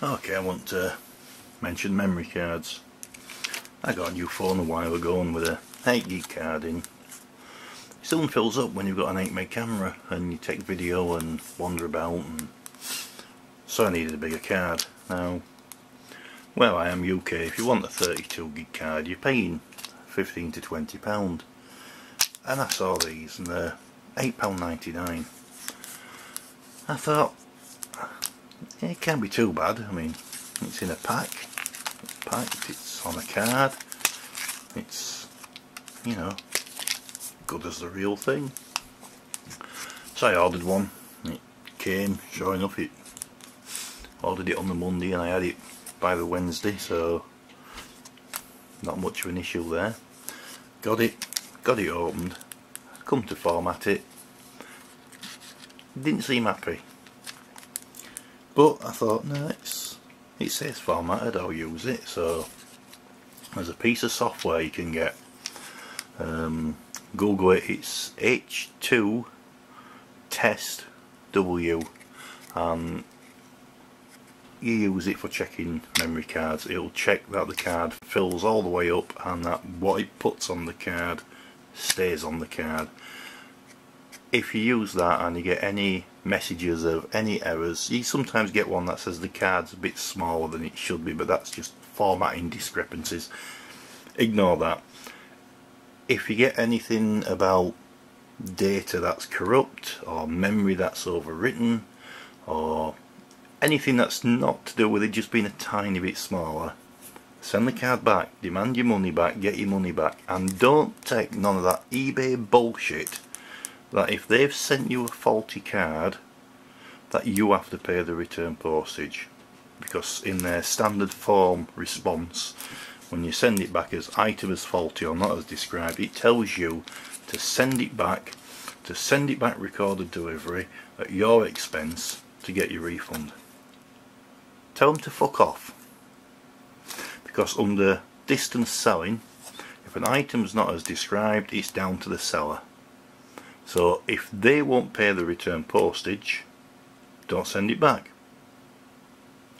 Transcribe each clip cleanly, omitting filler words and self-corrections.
Okay, I want to mention memory cards. I got a new phone a while ago and with a 8GB card in. It soon fills up when you've got an 8 meg camera and you take video and wander about, and so I needed a bigger card. Now, where I am UK, if you want a 32GB card you're paying £15 to £20, and I saw these and they're £8.99. I thought, it can't be too bad. I mean, it's in a pack, it's packed, it's on a card, it's, you know, good as the real thing. So I ordered one, it came, sure enough, it ordered it on the Monday and I had it by the Wednesday, so not much of an issue there. Got it opened, come to format it, didn't seem happy. But I thought, no, it says formatted, I'll use it. So there's a piece of software you can get. Google it, it's H2 Test W, and you use it for checking memory cards. It'll check that the card fills all the way up and that what it puts on the card stays on the card. If you use that and you get any messages of any errors, you sometimes get one that says the card's a bit smaller than it should be, but that's just formatting discrepancies. Ignore that. If you get anything about data that's corrupt or memory that's overwritten or anything that's not to do with it just being a tiny bit smaller, send the card back, demand your money back, get your money back, and don't take none of that eBay bullshit that if they've sent you a faulty card that you have to pay the return postage, because in their standard form response when you send it back as item as faulty or not as described, it tells you to send it back recorded delivery at your expense to get your refund. Tell them to fuck off, because under distance selling, if an item's not as described, it's down to the seller. So if they won't pay the return postage, don't send it back.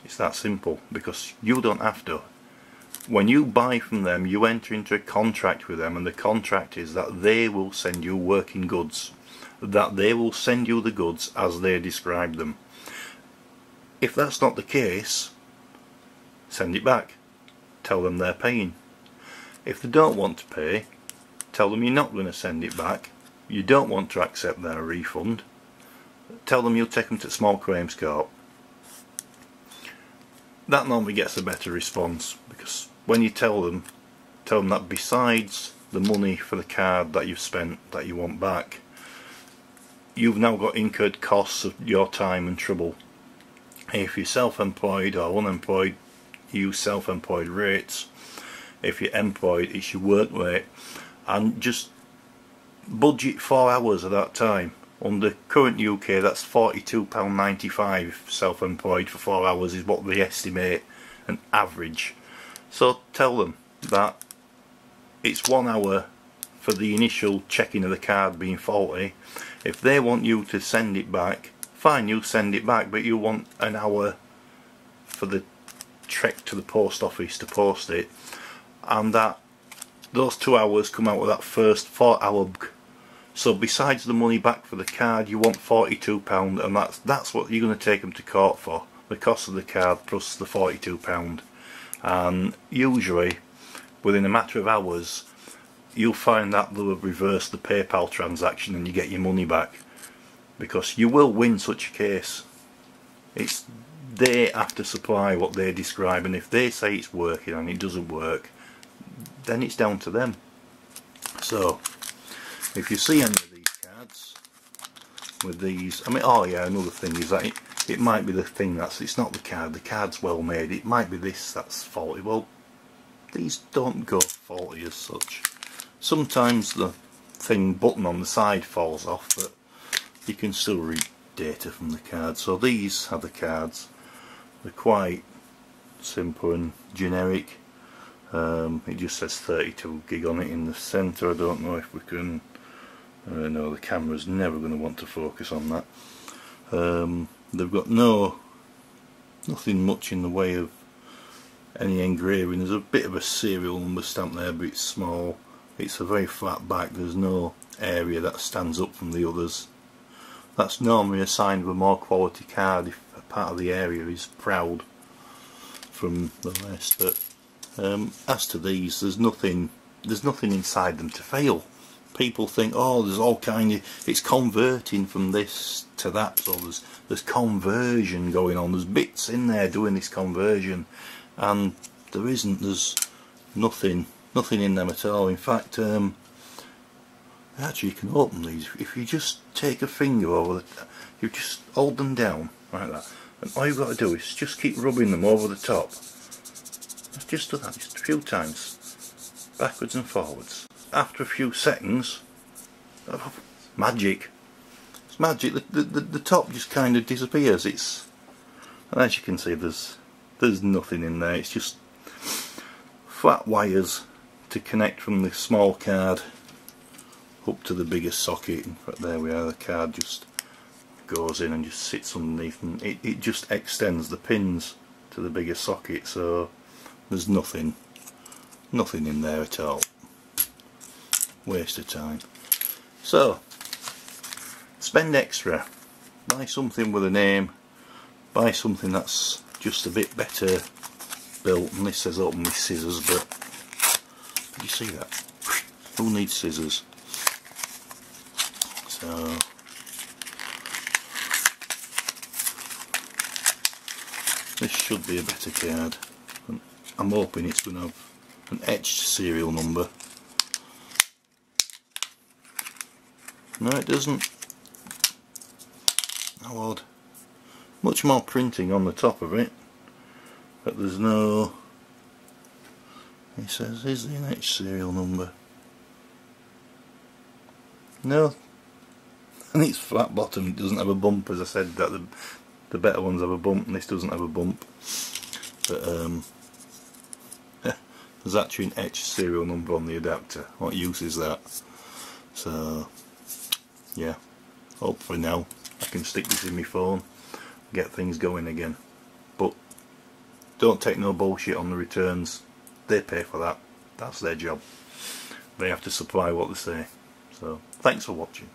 It's that simple, because you don't have to. When you buy from them, you enter into a contract with them, and the contract is that they will send you working goods, that they will send you the goods as they describe them. If that's not the case, send it back. Tell them they're paying. If they don't want to pay, tell them you're not going to send it back. You don't want to accept their refund. Tell them you'll take them to small claims court. That normally gets a better response, because when you tell them that besides the money for the card that you've spent that you want back, you've now got incurred costs of your time and trouble. If you're self-employed or unemployed, use self-employed rates. If you're employed, it's your work rate, and just budget 4 hours of that time. Under current UK, that's £42.95 self-employed for 4 hours is what they estimate an average. So tell them that it's 1 hour for the initial checking of the card being faulty. If they want you to send it back, fine, you send it back, but you want an hour for the trek to the post office to post it, and that those 2 hours come out of that first 4 hour. So besides the money back for the card, you want £42, and that's what you're going to take them to court for, the cost of the card plus the £42. And usually within a matter of hours you'll find that they'll have reversed the PayPal transaction and you get your money back, because you will win such a case. They have to supply what they describe, and if they say it's working and it doesn't work, then it's down to them. So if you see any of these cards with these, I mean, oh yeah, another thing is that it might be the thing it's not the card's well made, it might be this that's faulty. Well, these don't go faulty as such. Sometimes the button on the side falls off, but you can still read data from the card. So these are the cards. They're quite simple and generic. It just says 32GB on it in the centre. I don't know if we can, no, the camera's never going to want to focus on that. They've got no nothing much in the way of any engraving. There's a bit of a serial number stamp there, but it's small. It's a very flat back. There's no area that stands up from the others. That's normally a sign of a more quality card if a part of the area is proud from the rest. But as to these, there's nothing inside them to fail. People think, oh, there's all kind of, it's converting from this to that, so there's conversion going on. There's bits in there doing this conversion, and there isn't. There's nothing in them at all. In fact, actually, you can open these if you just take a finger over. You just hold them down like that, and all you've got to do is just keep rubbing them over the top. Just do that just a few times, backwards and forwards. After a few seconds, oh, magic! It's magic. The top just kind of disappears. And as you can see, there's nothing in there. It's just flat wires to connect from the small card up to the biggest socket. In fact, there we are. The card just goes in and just sits underneath, and it just extends the pins to the bigger socket. So there's nothing in there at all. Waste of time. So spend extra, buy something with a name, buy something that's just a bit better built. And this says open with scissors, but did you see that? Who needs scissors? So this should be a better card. I'm hoping it's going to have an etched serial number. No, it doesn't. How odd. Much more printing on the top of it, but there's no. It says, is there an etched serial number? No. And it's flat bottom. It doesn't have a bump. As I said, that the better ones have a bump, and this doesn't have a bump. But there's actually an etched serial number on the adapter. What use is that? So yeah, hopefully now I can stick this in my phone, get things going again. But don't take no bullshit on the returns. They pay for that. That's their job. They have to supply what they say. So thanks for watching.